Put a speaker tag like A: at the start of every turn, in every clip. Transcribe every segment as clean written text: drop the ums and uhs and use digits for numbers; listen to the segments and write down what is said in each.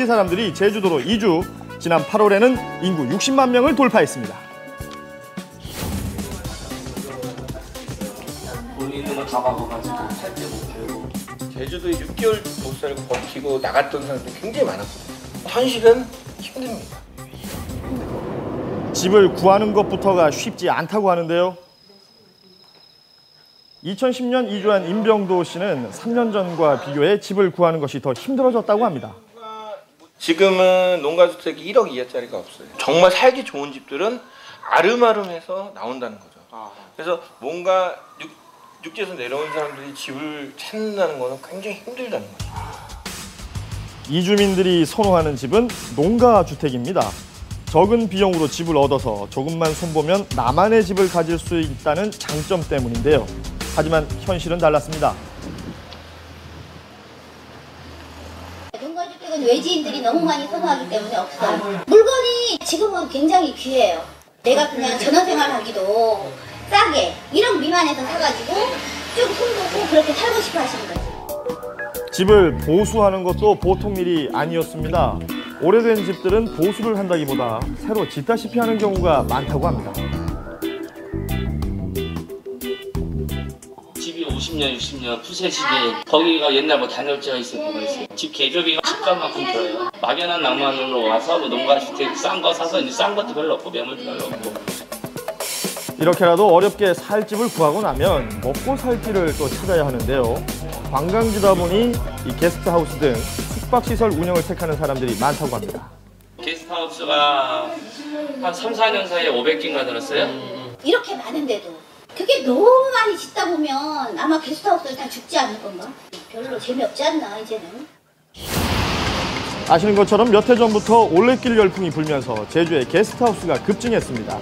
A: 사람들이 제주도로 이주, 지난 8월에는 인구 60만 명을 돌파했습니다.
B: 본인은 걸 다 박아가지고 살 때 못 팔고 제주도에 6개월 못 살고 버티고 나갔던 사람들이 굉장히 많았거든요. 현실은 힘듭니다.
A: 집을 구하는 것부터가 쉽지 않다고 하는데요. 2010년 이주한 임병도 씨는 3년 전과 비교해 집을 구하는 것이 더 힘들어졌다고 합니다.
B: 지금은 농가주택이 1억 이하짜리가 없어요. 정말 살기 좋은 집들은 아름아름해서 나온다는 거죠. 그래서 뭔가 육지에서 내려온 사람들이 집을 찾는다는 것은 굉장히 힘들다는 거죠.
A: 이주민들이 선호하는 집은 농가주택입니다. 적은 비용으로 집을 얻어서 조금만 손보면 나만의 집을 가질 수 있다는 장점 때문인데요. 하지만 현실은 달랐습니다.
C: 농가주택은 외지인들이 너무 많이 선호하기 때문에 없어요. 물건이 지금은 굉장히 귀해요. 내가 그냥 전원생활하기도 싸게 1억 미만에서 사가지고 쭉 손보고 그렇게 살고 싶어 하시는 거죠.
A: 집을 보수하는 것도 보통 일이 아니었습니다. 오래된 집들은 보수를 한다기보다 새로 짓다시피 하는 경우가 많다고 합니다.
D: 집이 50년, 60년 푸세집이 거기가 옛날 뭐 단열재가 있을 거가 있어요. 집 개조비가 집값만큼 들어요. 막연한 낭만으로 와서 뭐 농가주택 싼 거 사서 이제 싼 것도 별로 없고 매물도 별로 없고.
A: 이렇게라도 어렵게 살 집을 구하고 나면 먹고 살 길을 또 찾아야 하는데요. 관광지다 보니 이 게스트하우스 등 숙박시설 운영을 택하는 사람들이 많다고 합니다.
D: 게스트하우스가 한 3, 4년 사이에 500개인가 들었어요.
C: 이렇게 많은데도 그게 너무 많이 짓다 보면 아마 게스트하우스를 다 죽지 않을 건가? 별로 재미없지 않나 이제는.
A: 아시는 것처럼 몇 해 전부터 올레길 열풍이 불면서 제주의 게스트하우스가 급증했습니다.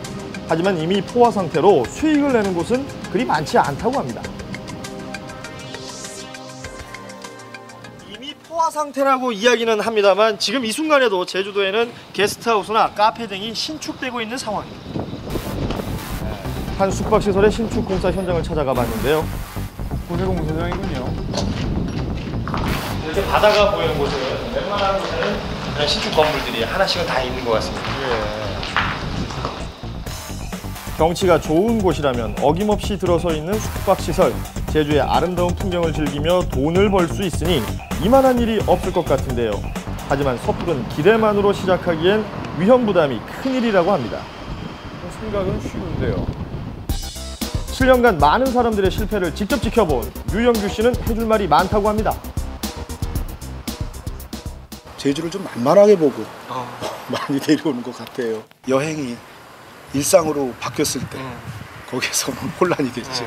A: 하지만 이미 포화 상태로 수익을 내는 곳은 그리 많지 않다고 합니다. 이미 포화 상태라고 이야기는 합니다만 지금 이 순간에도 제주도에는 게스트하우스나 카페 등이 신축되고 있는 상황입니다. 한 숙박시설의 신축 공사 현장을 찾아가 봤는데요.
E: 고세공사장이군요.
A: 이렇게 바다가 보이는 곳은 웬만한 곳에는 그냥 신축 건물들이 하나씩은 다 있는 것 같습니다. 경치가 좋은 곳이라면 어김없이 들어서 있는 숙박시설. 제주의 아름다운 풍경을 즐기며 돈을 벌 수 있으니 이만한 일이 없을 것 같은데요. 하지만 섣부른 기대만으로 시작하기엔 위험 부담이 큰일이라고 합니다.
E: 생각은 쉬운데요.
A: 7년간 많은 사람들의 실패를 직접 지켜본 유영규 씨는 해줄 말이 많다고 합니다.
F: 제주를 좀 만만하게 보고 많이 내려오는 것 같아요. 여행이 일상으로 바뀌었을 때 거기에서는 혼란이 됐죠.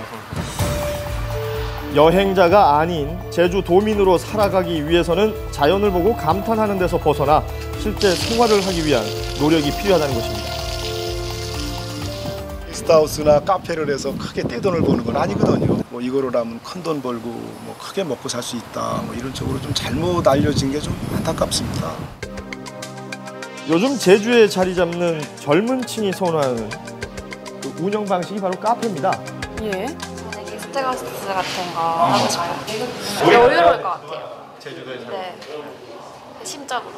A: 여행자가 아닌 제주도민으로 살아가기 위해서는 자연을 보고 감탄하는 데서 벗어나 실제 생활을 하기 위한 노력이 필요하다는 것입니다.
F: 게스트하우스나 카페를 해서 크게 떼돈을 버는 건 아니거든요. 뭐 이거로 하면 큰 돈 벌고 뭐 크게 먹고 살 수 있다. 뭐 이런 쪽으로 좀 잘못 알려진 게 좀 안타깝습니다.
A: 요즘 제주에 자리 잡는 젊은 층이 선호하는 그 운영 방식이 바로 카페입니다.
G: 예. 저는 게스트하우스 같은 거 하고 싶어요. 여유로울 것 같아요.
A: 제주도에서?
G: 네. 심적으로.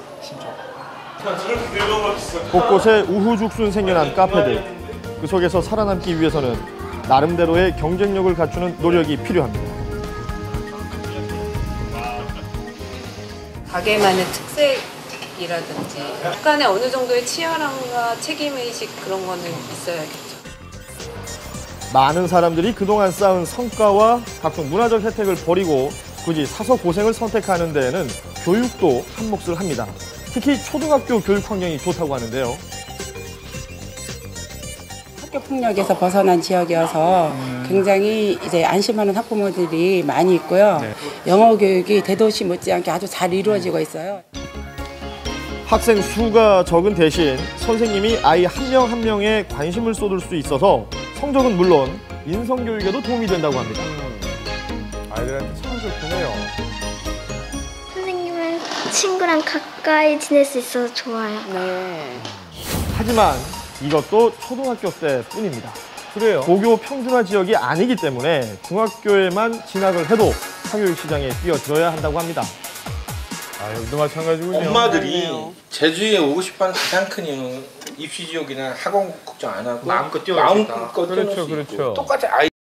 A: 곳곳에 우후죽순 생겨난 카페들. 그 속에서 살아남기 위해서는 나름대로의 경쟁력을 갖추는 노력이 필요합니다.
H: 가게만의 특색이라든지 약간의 어느 정도의 치열함과 책임의식 그런 거는 있어야겠죠.
A: 많은 사람들이 그동안 쌓은 성과와 각종 문화적 혜택을 버리고 굳이 사서 고생을 선택하는 데에는 교육도 한 몫을 합니다. 특히 초등학교 교육 환경이 좋다고 하는데요.
I: 학교 폭력에서 벗어난 지역이어서 굉장히 이제 안심하는 학부모들이 많이 있고요.
A: 네.
I: 영어 교육이 대도시 못지않게 아주 잘 이루어지고 있어요.
A: 학생 수가 적은 대신 선생님이 아이 한 명 한 명에 관심을 쏟을 수 있어서 성적은 물론 인성교육에도 도움이 된다고 합니다.
E: 아이들한테 참 좋네요.
J: 선생님은 친구랑 가까이 지낼 수 있어서 좋아요.
I: 네.
A: 하지만 이것도 초등학교 때뿐입니다. 그래요. 고교 평준화 지역이 아니기 때문에 중학교에만 진학을 해도 사교육 시장에 뛰어들어야 한다고 합니다.
E: 아, 여기도 마찬가지군요.
B: 엄마들이 제주에 오고 싶어하는 가장 큰 이유는 입시 지옥이나 학원 걱정 안 하고
K: 마음껏 뛰어놀 수 있다.
B: 마음껏
E: 그렇죠,
B: 뛰어놀 수 있고
E: 그렇죠.
B: 똑같이 아이